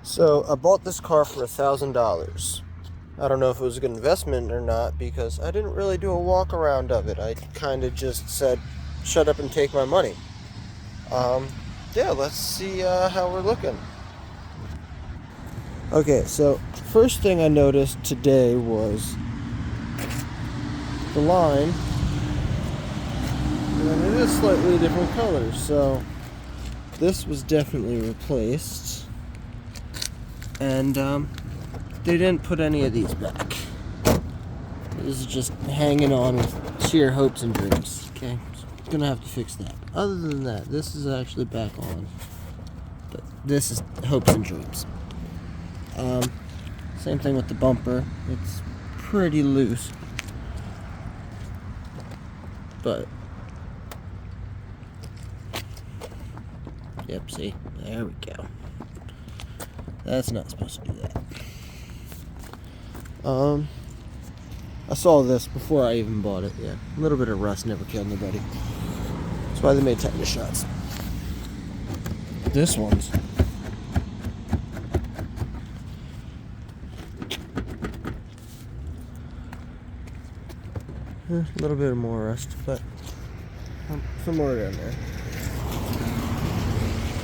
So I bought this car for $1,000. I don't know if it was a good investment or not because I didn't really do a walk around of it. I kind of just said, shut up and take my money. Yeah, let's see how we're looking. Okay, so first thing I noticed today was the line, and it is slightly different colors, so this was definitely replaced, and they didn't put any of these back. This is just hanging on with sheer hopes and dreams. Okay, gonna have to fix that. Other than that, this is actually back on, but this is hopes and dreams. Same thing with the bumper. It's pretty loose, but yep, see, there we go. That's not supposed to do that. I saw this before I even bought it. Yeah, a little bit of rust never killed nobody. That's why they made tetanus shots. This one's a little bit more rust, but some more down there.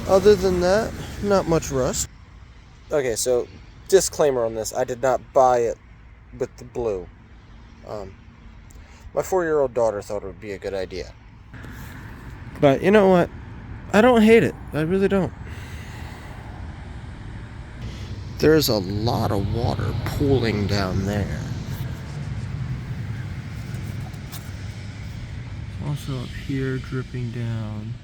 Other than that, not much rust. Okay, so disclaimer on this: I did not buy it with the blue. My 4-year-old daughter thought it would be a good idea. But you know what? I don't hate it. I really don't. There's a lot of water pooling down there. Also up here, dripping down.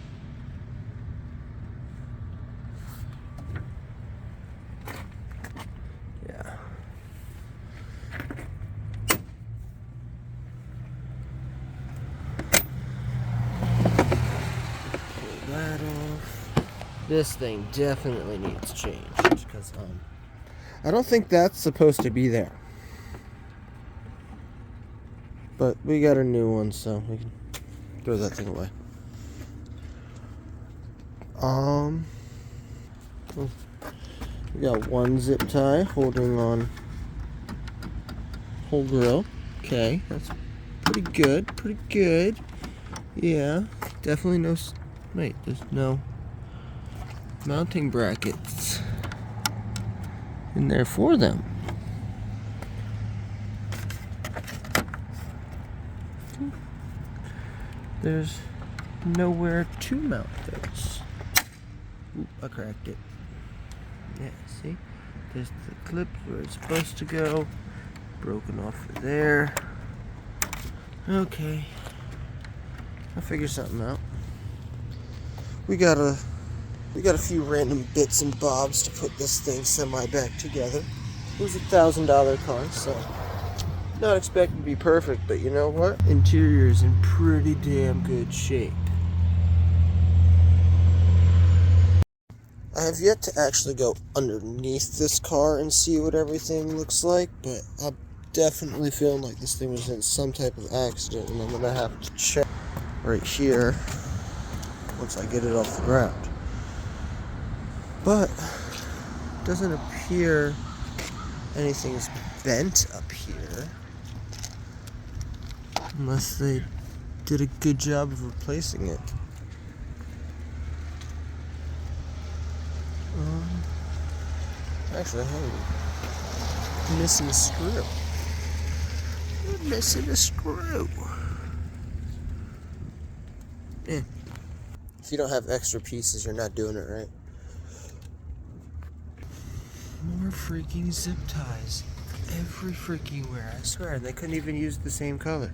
Yeah. Pull that off. This thing definitely needs change because I don't think that's supposed to be there. But we got a new one, so we can throw that thing away. We got one zip tie holding on whole grill. Okay, that's pretty good. Pretty good. Yeah, definitely no. Wait, there's no mounting brackets in there for them. There's nowhere to mount those. Oop, I cracked it. Yeah, see? There's the clip where it's supposed to go. Broken off there. Okay. I'll figure something out. We got a few random bits and bobs to put this thing semi back together. It was $1,000 car, so not expected to be perfect, but you know what? Interior is in pretty damn good shape. I have yet to actually go underneath this car and see what everything looks like, but I'm definitely feeling like this thing was in some type of accident, and I'm gonna have to check right here once I get it off the ground. But it doesn't appear anything's bent up here, unless they did a good job of replacing it. Actually, I'm missing a screw. I'm missing a screw. Yeah. If you don't have extra pieces, you're not doing it right. More freaking zip ties. Every freaking where, I swear. They couldn't even use the same color.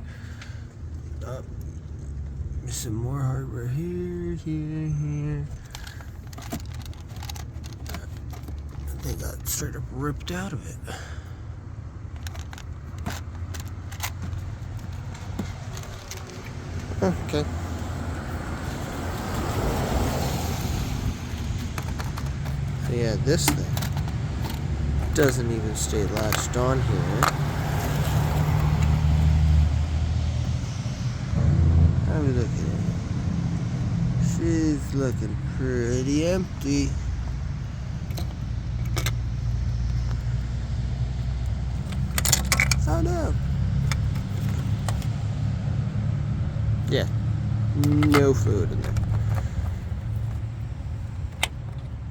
Missing more hardware here, here. They got straight up ripped out of it. Okay. So yeah, this thing doesn't even stay latched on here. How are we looking at it? She's looking pretty empty. Yeah, no food in there.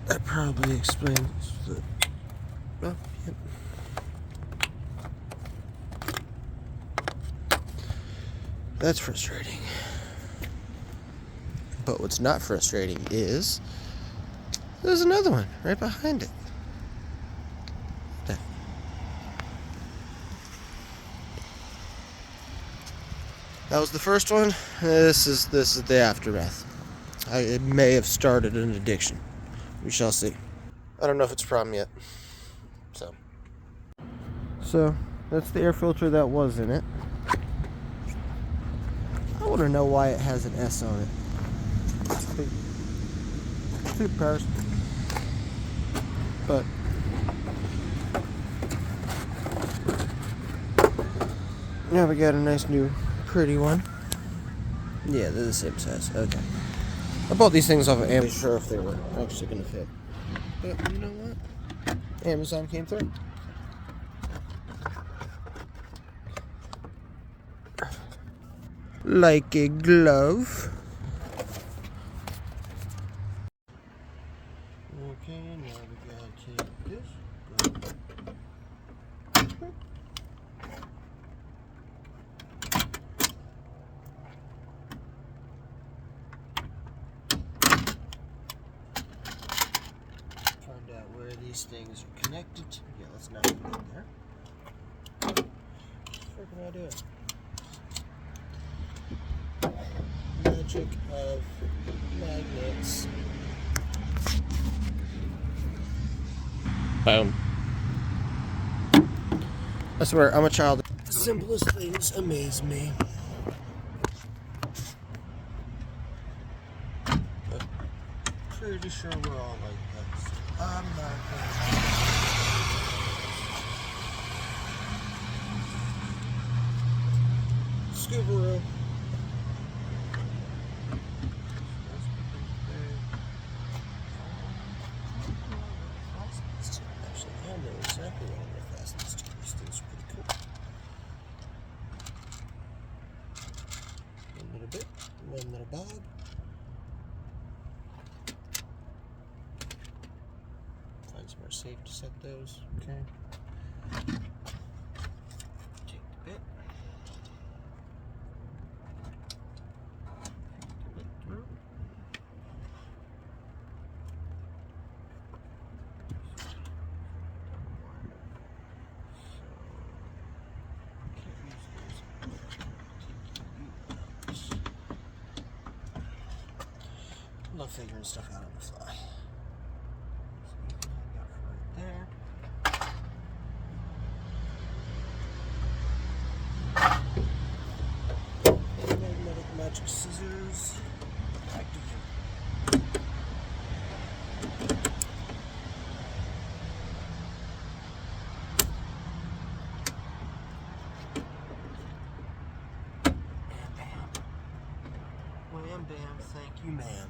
That probably explains the... Oh, yep. That's frustrating. But what's not frustrating is there's another one right behind it. There. That was the first one. This is the aftermath. It may have started an addiction. We shall see. I don't know if it's a problem yet. So that's the air filter that was in it. I want to know why it has an S on it. Two pairs. But now we got a nice new pretty one. Yeah, they're the same size. Okay. I bought these things off of Amazon. I'm sure if they were actually going to fit. But you know what? Amazon came through. Like a glove. Okay, now we gotta take this. Find out where these things are connected to. Yeah, let's not put it there. What the frick am I doing? Magic of magnets. Boom. I swear, I'm a child. The simplest things amaze me. But pretty sure we're all like that. So I'm not gonna. Subaru. One little bob. Find somewhere safe to set those. Okay. Take the bit. Take the bit through. Love figuring stuff out on the fly. So got right there. Magnetic magic scissors. Activate. And bam. Wham bam, thank you, ma'am.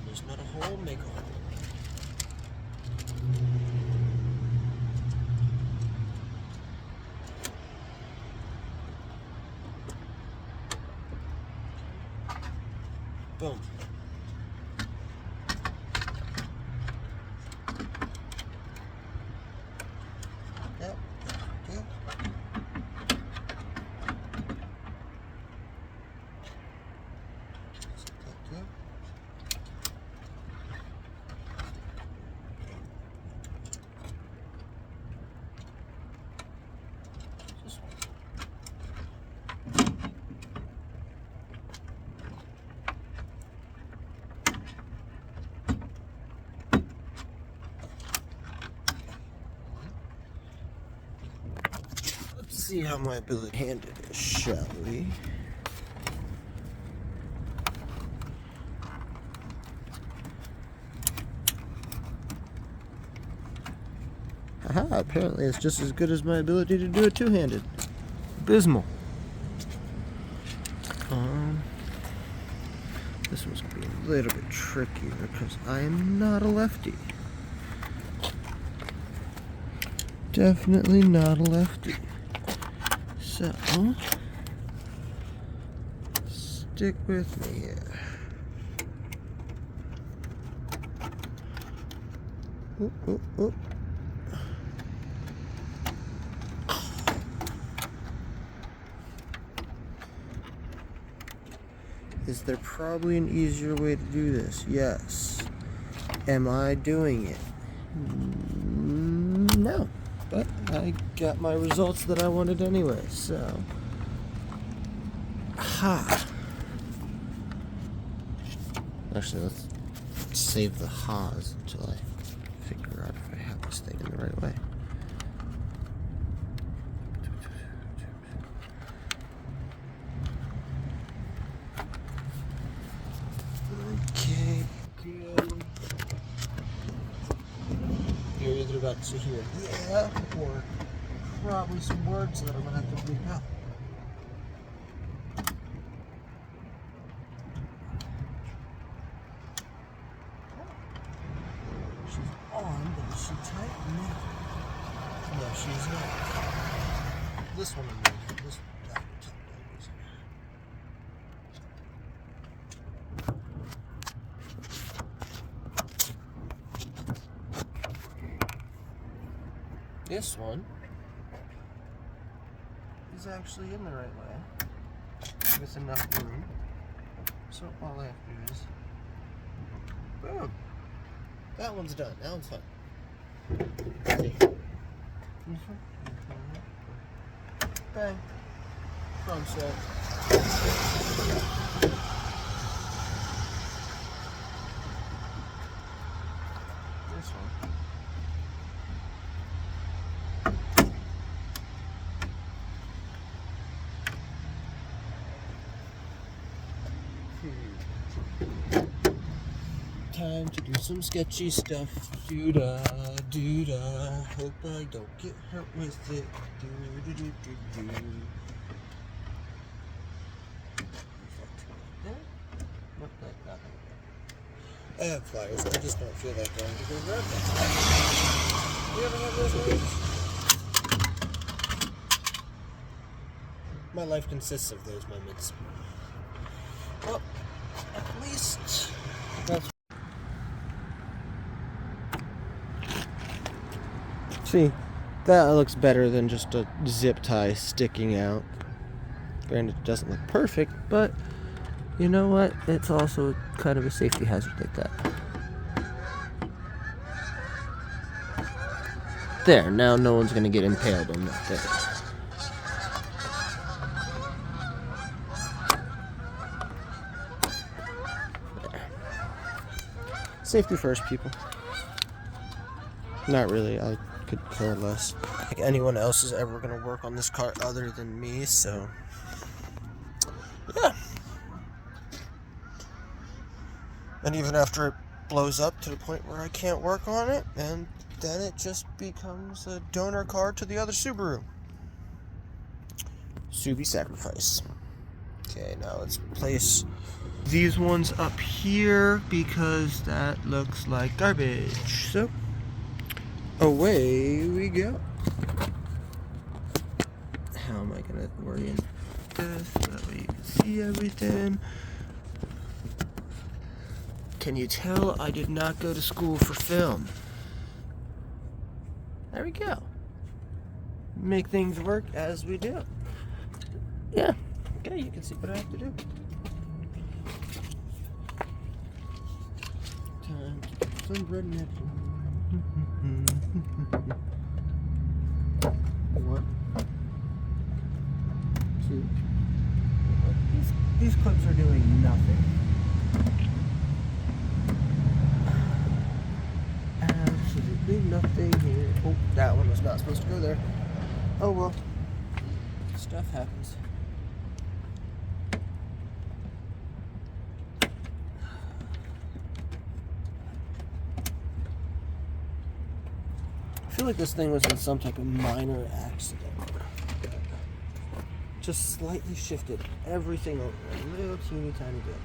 There's not a hole, make a hole. Boom. Yep. Yep. See how my ability handed is, shall we? Haha, apparently it's just as good as my ability to do it two-handed. Abysmal. This one's gonna be a little bit trickier because I am not a lefty. Definitely not a lefty. So, stick with me here. Ooh, ooh, ooh. Is there probably an easier way to do this? Yes. Am I doing it? No. But I got my results that I wanted anyway, so. Ha! Actually, let's save the ha's until I figure out if I have this thing in the right way. Okay, good. You're either about to hear yeah, or probably some words that I'm gonna have to bleep out. She's on, but is she tight? No. No, she's not. This one, this one. This one is actually in the right way with enough room. So all I have to do is boom. That one's done. That one's fine. See. Bang. Front set. This one. Time to do some sketchy stuff. Doo-da, doo-da. Hope I don't get hurt with it. Doo-doo-doo-doo-doo. Look like that. I have flyers. I just don't feel like going to go grab them. You ever have those moments? My life consists of those moments. Well, at least that's. See, that looks better than just a zip tie sticking out. Granted, it doesn't look perfect, but you know what? It's also kind of a safety hazard like that. There, now no one's going to get impaled on that thing. There. Safety first, people. Not really, I could care less. I think anyone else is ever going to work on this car other than me, so yeah. And even after it blows up to the point where I can't work on it, and then it just becomes a donor car to the other Subaru. Subi sacrifice. Okay, now let's place these ones up here because that looks like garbage. So away we go. How am I gonna orient this so that way you can see everything? Can you tell I did not go to school for film? There we go. Make things work as we do. Yeah. Okay, you can see what I have to do. Time to put some redneck. One, two. These clips are doing nothing. Absolutely nothing here. Oh, that one was not supposed to go there. Oh well. Stuff happens. I feel like this thing was in some type of minor accident. Just slightly shifted everything over a little teeny tiny bit.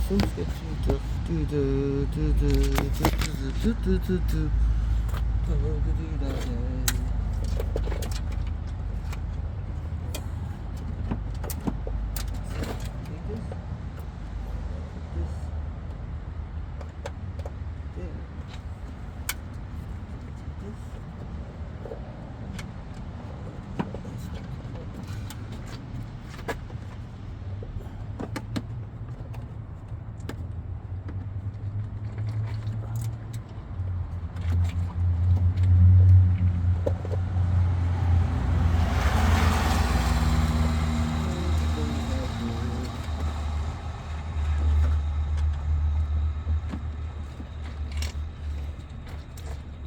some sketchy stuff.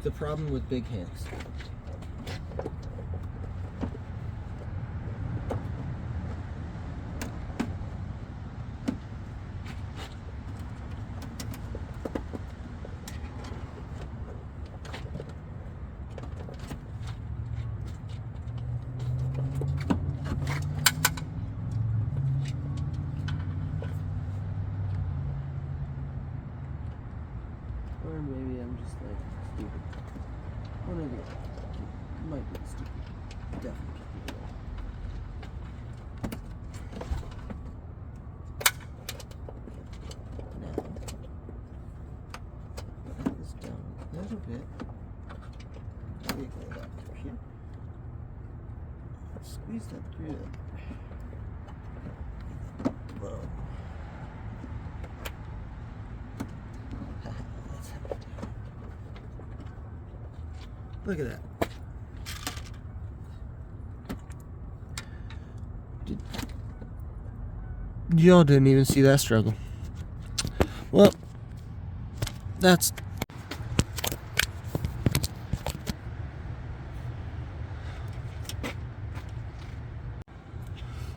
The problem with big hands. Or maybe I'm just like stupid. One of the other. Might be stupid. Definitely stupid. Now, put this down a little bit. Wiggle that through here. Squeeze that through there. Whoa. Look at that. Y'all didn't even see that struggle. Well, that's...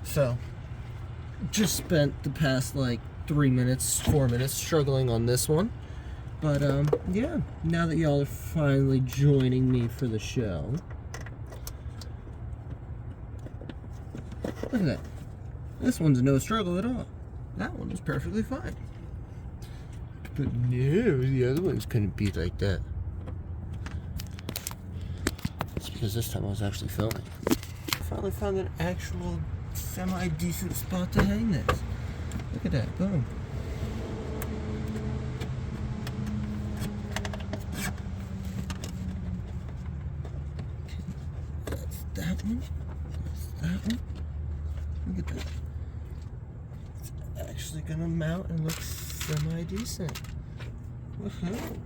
So, just spent the past like 4 minutes struggling on this one. But, yeah, now that y'all are finally joining me for the show. Look at that. This one's no struggle at all. That one was perfectly fine. But no, the other ones couldn't be like that. It's because this time I was actually filming. I finally found an actual semi-decent spot to hang this. Look at that, boom. That one. That's that one. Look at that. It's actually gonna mount and look semi-decent. Woohoo!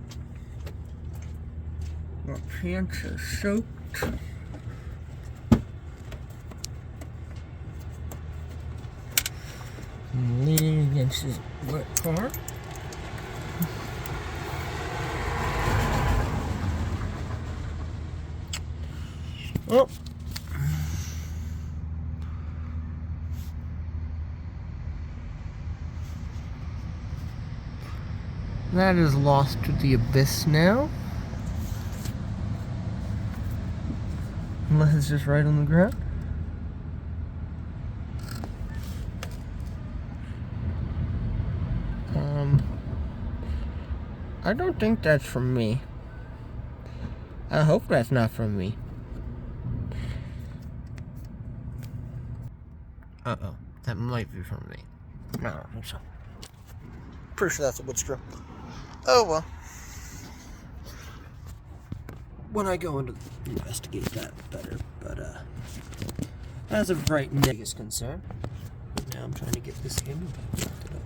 My pants are soaked. I'm leaning against this wet car. Oh. That is lost to the abyss now. Unless it's just right on the ground. I don't think that's from me. I hope that's not from me. Uh-oh. That might be from me. No, I don't think so. Pretty sure that's a wood screw. Oh well. When I go into investigate that better, but as of right now, is concerned. Now I'm trying to get this handle back lifted up.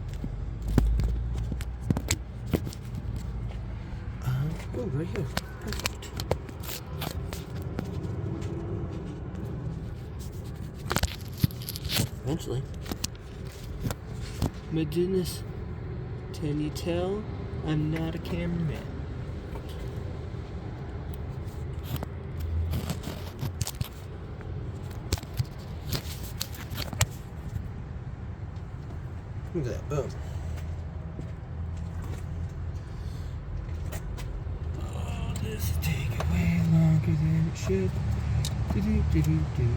Oh, right here. Perfect. Eventually. My goodness. Can you tell I'm not a cameraman? Look at that, boom. Oh, this will take way longer than it should. Do-do-do-do-do.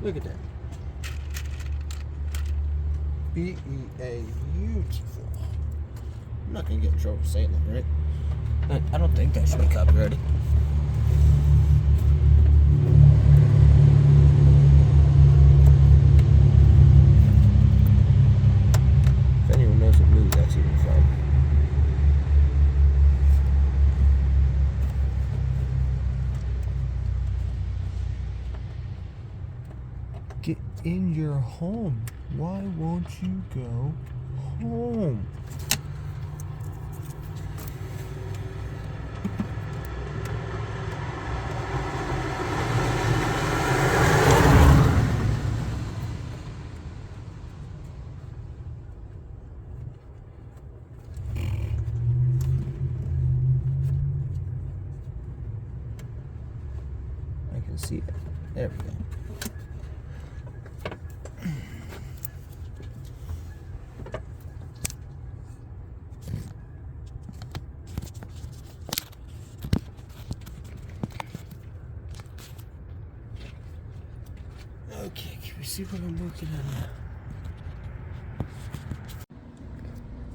Look at that. B-E-A, beautiful. I'm not gonna get in trouble for saying that, right? I don't think that should be copyrighted. If anyone knows what movie that's even from. Get in your home. Why won't you go home? I can see it. There we go. Okay, can we see what I'm looking at now?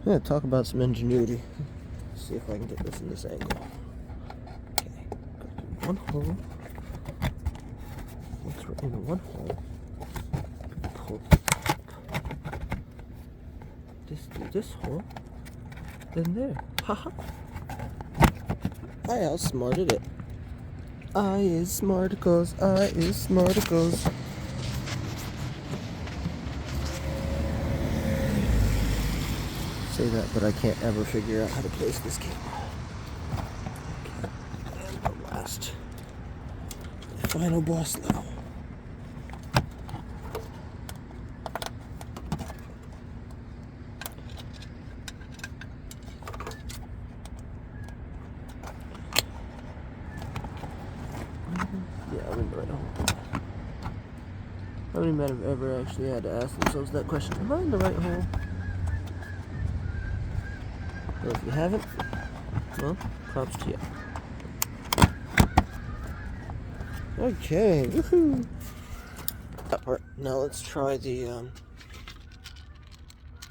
I'm gonna talk about some ingenuity. See if I can get this in this angle. Okay, go through one hole. Once we're in one hole, pull up. This through this hole, then there. Haha. I outsmarted it. I is smarticles. I is smarticles. Say that, but I can't ever figure out how to place this camera. Okay, and the last, final boss level. Yeah, I'm in the right hole. How many men have ever actually had to ask themselves that question? Am I in the right hole? Well, if you haven't, well, props to you. Okay, woohoo! That part. Now let's try the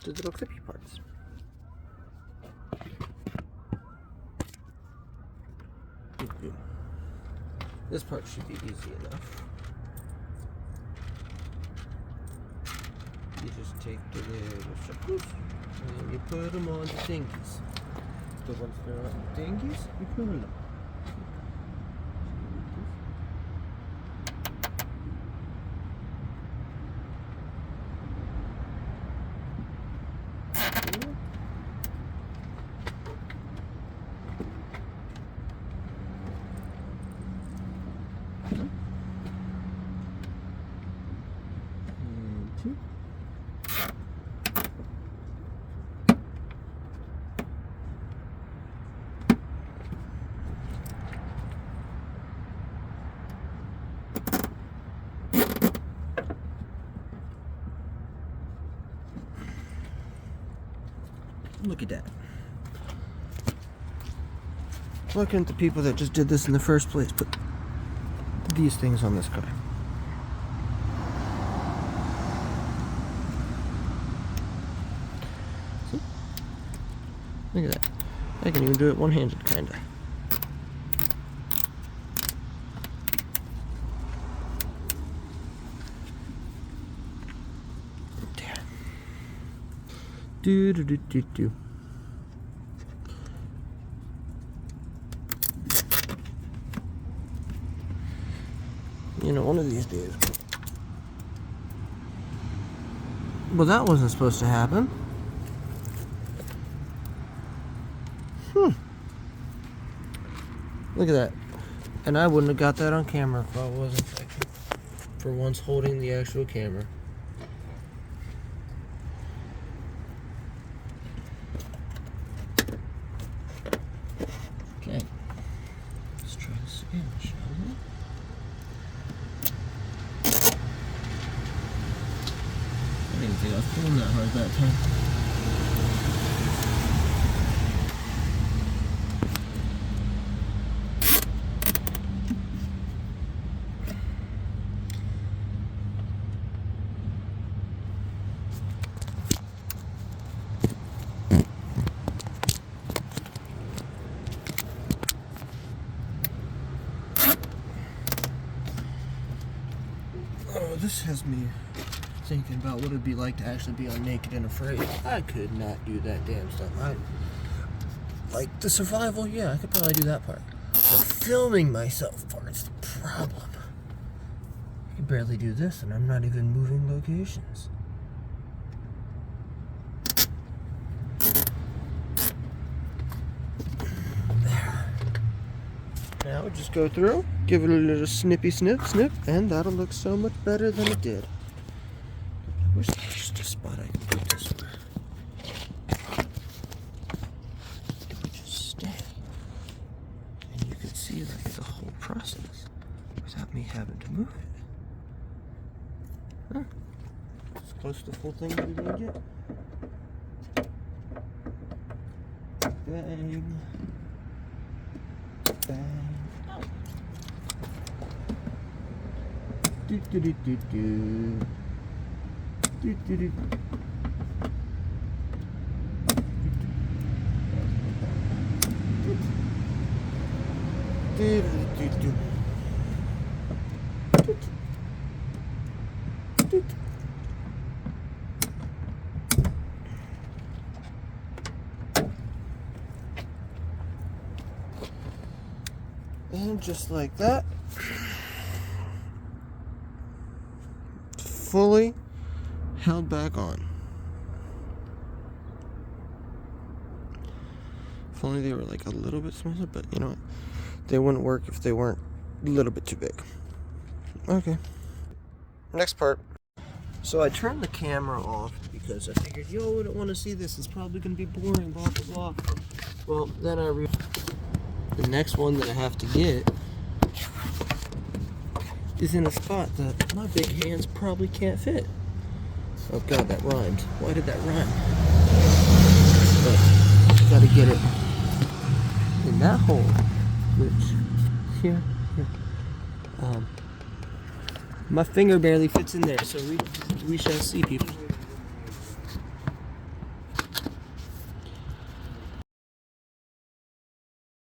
little clippy parts. This part should be easy enough. You just take the little circles and you put them on the thingies. So once they're on the thingies, you put them. Look at that. Why couldn't the people that just did this in the first place put these things on this car? See? Look at that. I can even do it one-handed, kinda. There. Do do do do do. You know, one of these days. Well, that wasn't supposed to happen. Look at that. And I wouldn't have got that on camera if I wasn't for once holding the actual camera. Okay. Let's try this again, shall we? I didn't think I was pulling that hard that time. this has me thinking about what it'd be like to actually be on Naked and Afraid. I could not do that damn stuff. Like the survival, yeah, I could probably do that part. The filming myself part's the problem. I can barely do this, and I'm not even moving locations. There. Now just go through, give it a little snippy snip, and that'll look so much better than it did. I wish there was just a spot I could put this where it would just stay. And you could see like the whole process without me having to move it. Huh. As close to the full thing as we're gonna get. Bang. Bang. Oh. Do do do do do. Do do do. Do do do. And just like that, fully held back on. If only they were like a little bit smaller, but you know what? They wouldn't work if they weren't a little bit too big. Okay. Next part. So I turned the camera off because I figured, yo, I don't want to see this. It's probably going to be boring, blah, blah, blah. Well, then I realized the next one that I have to get is in a spot that my big hands probably can't fit. Oh god, that rhymed. Why did that rhyme? But gotta get it in that hole, which here. My finger barely fits in there, so we shall see, people.